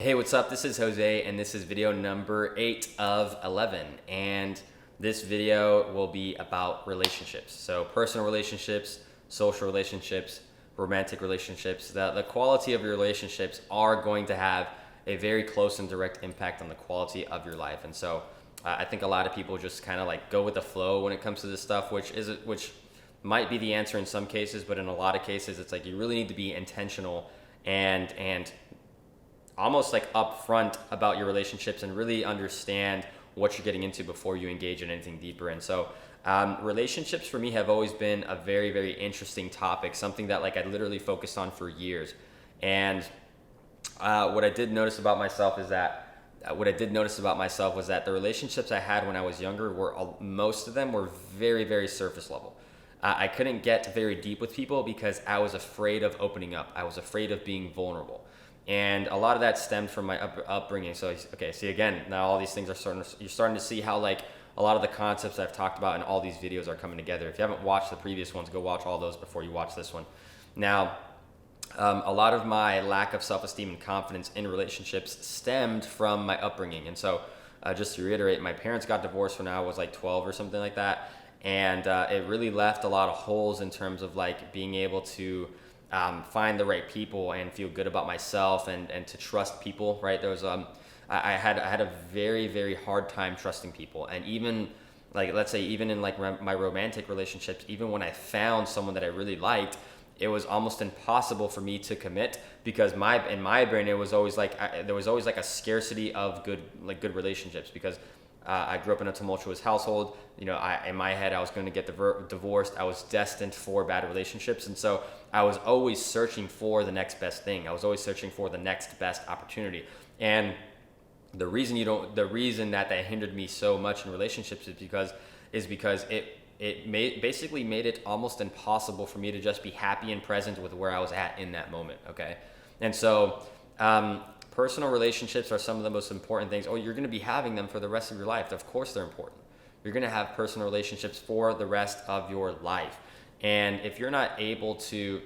Hey, what's up? This is Jose, and this is video number 8 of 11. And this video will be about relationships. So, personal relationships, social relationships, romantic relationships. The quality of your relationships are going to have a very close and direct impact on the quality of your life. And so, I think a lot of people just kind of like go with the flow when it comes to this stuff, which might be the answer in some cases, but in a lot of cases, it's like you really need to be intentional and almost like upfront about your relationships and really understand what you're getting into before you engage in anything deeper. And so relationships for me have always been a very, very interesting topic, something that like I literally focused on for years. And what I did notice about myself is that the relationships I had when I was younger were most of them were very, very surface level. I couldn't get very deep with people because I was afraid of opening up. I was afraid of being vulnerable. And a lot of that stemmed from my upbringing. So, okay, see again, now all these things you're starting to see how like a lot of the concepts I've talked about in all these videos are coming together. If you haven't watched the previous ones, go watch all those before you watch this one. Now, a lot of my lack of self-esteem and confidence in relationships stemmed from my upbringing. And so, just to reiterate, my parents got divorced when I was like 12 or something like that. And it really left a lot of holes in terms of like being able to find the right people and feel good about myself and to trust people, right? There was I had a very, very hard time trusting people. And even like, let's say even in like my romantic relationships, even when I found someone that I really liked, it was almost impossible for me to commit because in my brain it was always like there was always like a scarcity of good relationships because I grew up in a tumultuous household. You know, in my head, I was going to get divorced. I was destined for bad relationships. And so I was always searching for the next best thing. I was always searching for the next best opportunity. And the reason that hindered me so much in relationships is because it basically made it almost impossible for me to just be happy and present with where I was at in that moment. Okay. And so, personal relationships are some of the most important things. Oh, you're going to be having them for the rest of your life. Of course they're important. You're going to have personal relationships for the rest of your life. And if you're not able to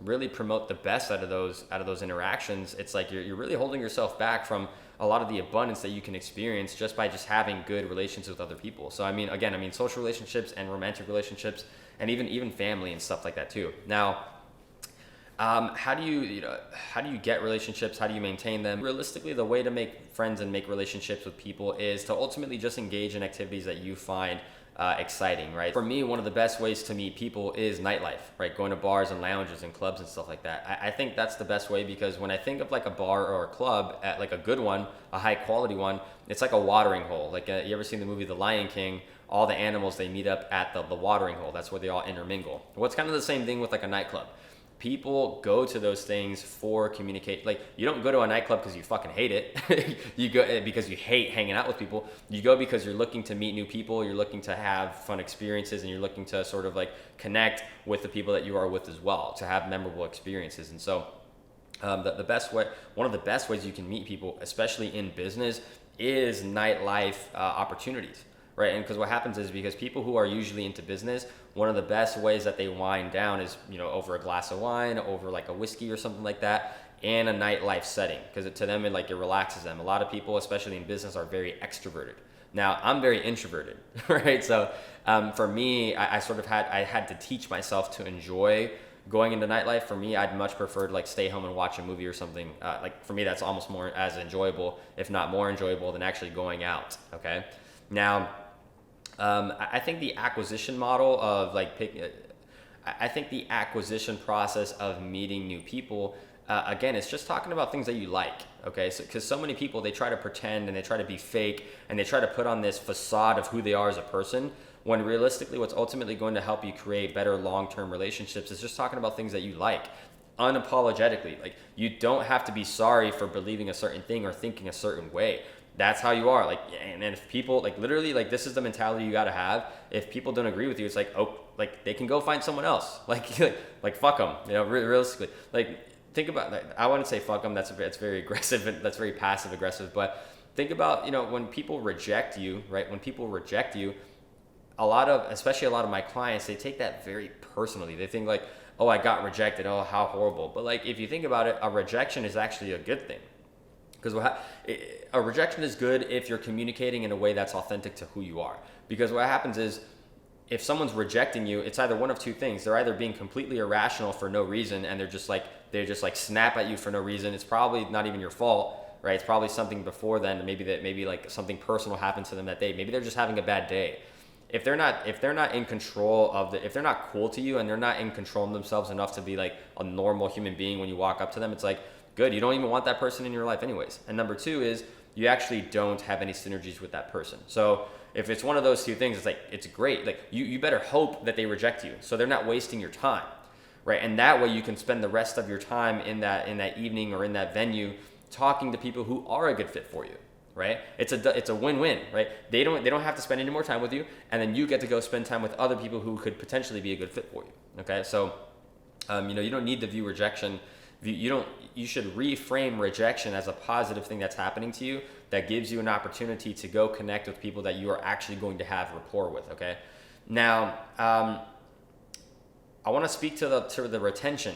really promote the best out of those interactions, it's like you're really holding yourself back from a lot of the abundance that you can experience just by just having good relations with other people. So I mean social relationships and romantic relationships and even family and stuff like that too. Now, how do you get relationships? How do you maintain them? Realistically, the way to make friends and make relationships with people is to ultimately just engage in activities that you find exciting, right? For me, one of the best ways to meet people is nightlife, right? Going to bars and lounges and clubs and stuff like that. I think that's the best way because when I think of like a bar or a club, at like a good one, a high quality one, it's like a watering hole. Like you ever seen the movie The Lion King? All the animals, they meet up at the watering hole. That's where they all intermingle. Well, it's kind of the same thing with like a nightclub. People go to those things for communicate. Like, you don't go to a nightclub because you fucking hate it. You go because you hate hanging out with people. You go because you're looking to meet new people. You're looking to have fun experiences, and you're looking to sort of like connect with the people that you are with as well, to have memorable experiences. And so, one of the best ways you can meet people, especially in business, is nightlife opportunities. Right, and because what happens is because people who are usually into business, one of the best ways that they wind down is over a glass of wine, over like a whiskey or something like that, in a nightlife setting. Because to them it relaxes them. A lot of people, especially in business, are very extroverted. Now I'm very introverted, right? So for me, I had to teach myself to enjoy going into nightlife. For me, I'd much prefer to like stay home and watch a movie or something. Like for me, that's almost more as enjoyable, if not more enjoyable, than actually going out. Okay, now. I think the acquisition model of I think the acquisition process of meeting new people, again, it's just talking about things that you like, okay? So, because so many people, they try to pretend and they try to be fake and they try to put on this facade of who they are as a person, when realistically what's ultimately going to help you create better long-term relationships is just talking about things that you like. Unapologetically. Like, you don't have to be sorry for believing a certain thing or thinking a certain way. That's how you are. Like, and if people literally this is the mentality you got to have. If people don't agree with you, it's like, oh, like they can go find someone else. Like fuck them. Realistically, like think about. I wouldn't say fuck them. That's very aggressive and that's very passive aggressive. But think about when people reject you, right? When people reject you, especially a lot of my clients, they take that very personally. They think like, oh, I got rejected. Oh, how horrible. But like if you think about it, a rejection is actually a good thing. Because a rejection is good if you're communicating in a way that's authentic to who you are. Because what happens is, if someone's rejecting you, it's either one of two things. They're either being completely irrational for no reason, and they just like snap at you for no reason. It's probably not even your fault, right? It's probably something before then. Maybe like something personal happened to them that day. Maybe they're just having a bad day. If they're not in control if they're not cool to you, and they're not in control of themselves enough to be like a normal human being when you walk up to them, it's like, good, you don't even want that person in your life anyways. And number two is, you actually don't have any synergies with that person. So if it's one of those two things, it's like, it's great. Like you better hope that they reject you, so they're not wasting your time, right? And that way you can spend the rest of your time in that evening or in that venue talking to people who are a good fit for you, right? It's a win-win, right? They don't have to spend any more time with you, and then you get to go spend time with other people who could potentially be a good fit for you. Okay, so you don't need to view rejection. You should reframe rejection as a positive thing that's happening to you, that gives you an opportunity to go connect with people that you are actually going to have rapport with. Okay, now I want to speak to the retention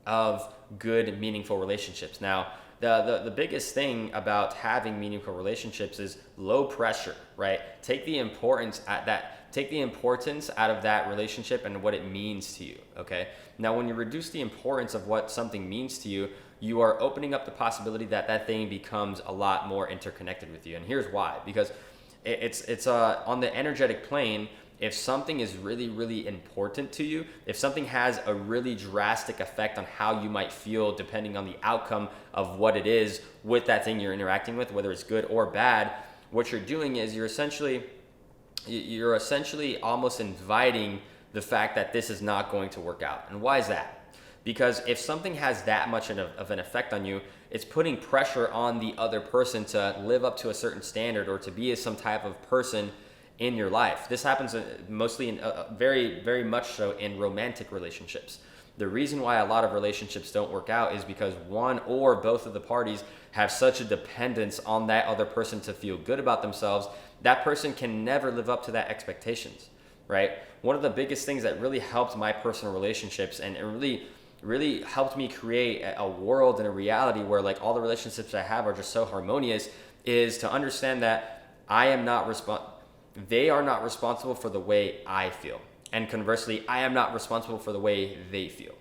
of good, meaningful relationships. Now, the biggest thing about having meaningful relationships is low pressure, right? Take the importance out of that relationship and what it means to you, okay? Now, when you reduce the importance of what something means to you, you are opening up the possibility that thing becomes a lot more interconnected with you. And here's why. Because it's on the energetic plane, if something is really, really important to you, if something has a really drastic effect on how you might feel depending on the outcome of what it is with that thing you're interacting with, whether it's good or bad, what you're doing is you're essentially almost inviting the fact that this is not going to work out. And why is that? Because if something has that much of an effect on you, it's putting pressure on the other person to live up to a certain standard or to be some type of person in your life. This happens mostly in very, very much so in romantic relationships. The reason why a lot of relationships don't work out is because one or both of the parties have such a dependence on that other person to feel good about themselves. That person can never live up to that expectations, right? One of the biggest things that really helped my personal relationships, and it really helped me create a world and a reality where like all the relationships I have are just so harmonious, is to understand that they are not responsible for the way I feel. And conversely, I am not responsible for the way they feel.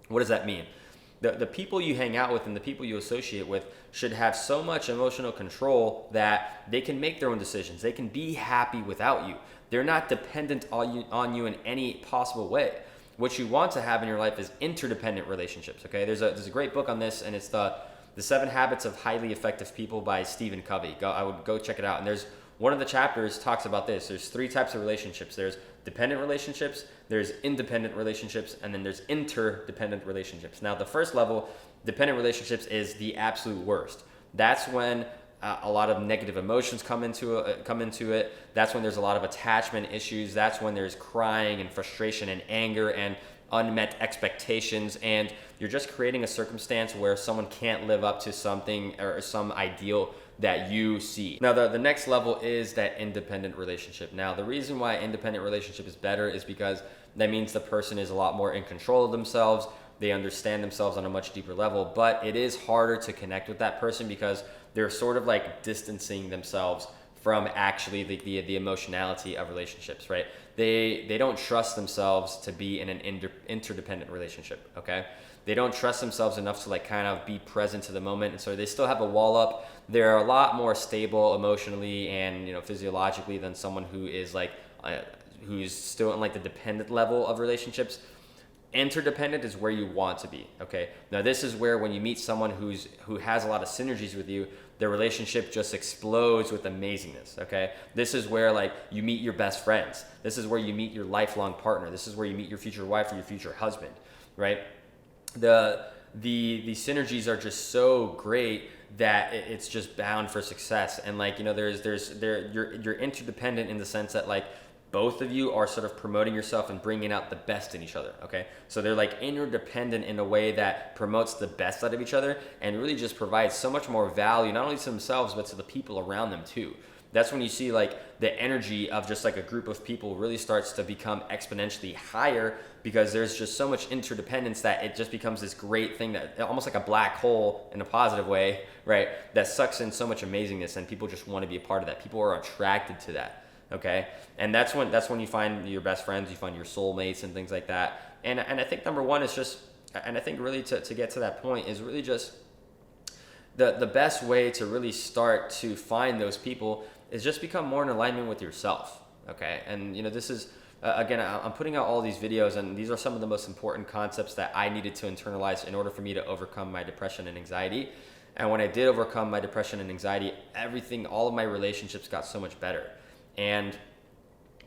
What does that mean? The people you hang out with and the people you associate with should have so much emotional control that they can make their own decisions. They can be happy without you. They're not dependent on you in any possible way. What you want to have in your life is interdependent relationships, okay? There's a great book on this, and it's the 7 Habits of Highly Effective People by Stephen Covey. I would go check it out. And there's one of the chapters talks about this. There's 3 types of relationships. There's dependent relationships, there's independent relationships, and then there's interdependent relationships. Now, the first level, dependent relationships, is the absolute worst. That's when a lot of negative emotions come into it. That's when there's a lot of attachment issues. That's when there's crying and frustration and anger and unmet expectations, and you're just creating a circumstance where someone can't live up to something or some ideal that you see. Now, the next level is that independent relationship. Now, the reason why independent relationship is better is because that means the person is a lot more in control of themselves. They understand themselves on a much deeper level, but it is harder to connect with that person because they're sort of like distancing themselves from actually the emotionality of relationships, right? They don't trust themselves to be in an interdependent relationship, okay? They don't trust themselves enough to like kind of be present to the moment, and so they still have a wall up. They're a lot more stable emotionally and physiologically than someone who is like who's still in like the dependent level of relationships. Interdependent is where you want to be, okay? Now, this is where when you meet someone who has a lot of synergies with you, their relationship just explodes with amazingness, okay? This is where like you meet your best friends. This is where you meet your lifelong partner. This is where you meet your future wife or your future husband, right? The synergies are just so great that it's just bound for success. And like, you're interdependent in the sense that like both of you are sort of promoting yourself and bringing out the best in each other, okay? So they're like interdependent in a way that promotes the best out of each other and really just provides so much more value, not only to themselves, but to the people around them too. that's when you see like the energy of just like a group of people really starts to become exponentially higher, because there's just so much interdependence that it just becomes this great thing, that almost like a black hole in a positive way, right? That sucks in so much amazingness, and people just want to be a part of that. People are attracted to that. Okay, and that's when you find your best friends, you find your soulmates and things like that. And I think number one is just, and I think really to get to that point is really just the best way to really start to find those people is just become more in alignment with yourself. Okay, and this is again, I'm putting out all these videos, and these are some of the most important concepts that I needed to internalize in order for me to overcome my depression and anxiety. And when I did overcome my depression and anxiety, all of my relationships got so much better. And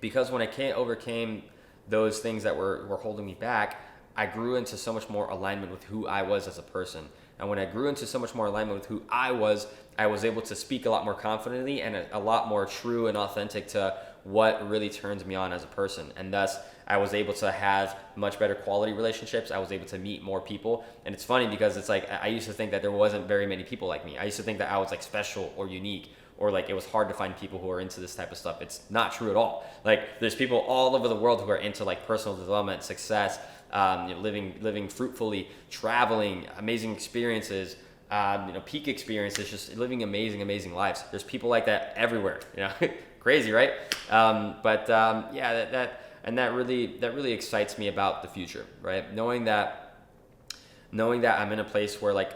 because when I overcame those things that were holding me back, I grew into so much more alignment with who I was as a person. And when I grew into so much more alignment with who I was able to speak a lot more confidently and a lot more true and authentic to what really turns me on as a person. And thus, I was able to have much better quality relationships. I was able to meet more people. And it's funny because it's like, I used to think that there wasn't very many people like me. I used to think that I was like special or unique, or like it was hard to find people who are into this type of stuff. It's not true at all. Like there's people all over the world who are into like personal development, success, living fruitfully, traveling, amazing experiences, peak experiences, just living amazing lives. There's people like that everywhere, crazy, right? That really excites me about the future, right? Knowing that I'm in a place where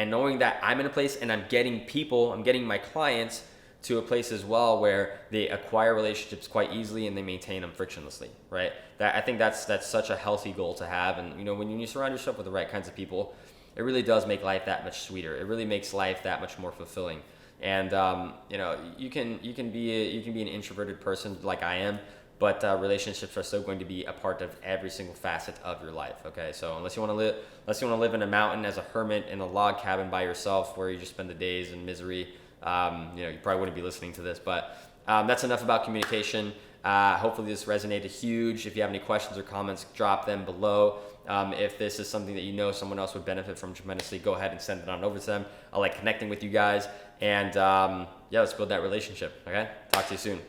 knowing that I'm in a place and I'm getting my clients to a place as well where they acquire relationships quite easily and they maintain them frictionlessly, right? I think that's such a healthy goal to have. And when you surround yourself with the right kinds of people, it really does make life that much sweeter. It really makes life that much more fulfilling. And you can be an introverted person like I am, but relationships are still going to be a part of every single facet of your life. Okay, so unless you want to live in a mountain as a hermit in a log cabin by yourself, where you just spend the days in misery, you probably wouldn't be listening to this. But that's enough about communication. Hopefully this resonated huge. If you have any questions or comments, drop them below. If this is something that someone else would benefit from tremendously, go ahead and send it on over to them. I like connecting with you guys, and let's build that relationship. Okay, talk to you soon.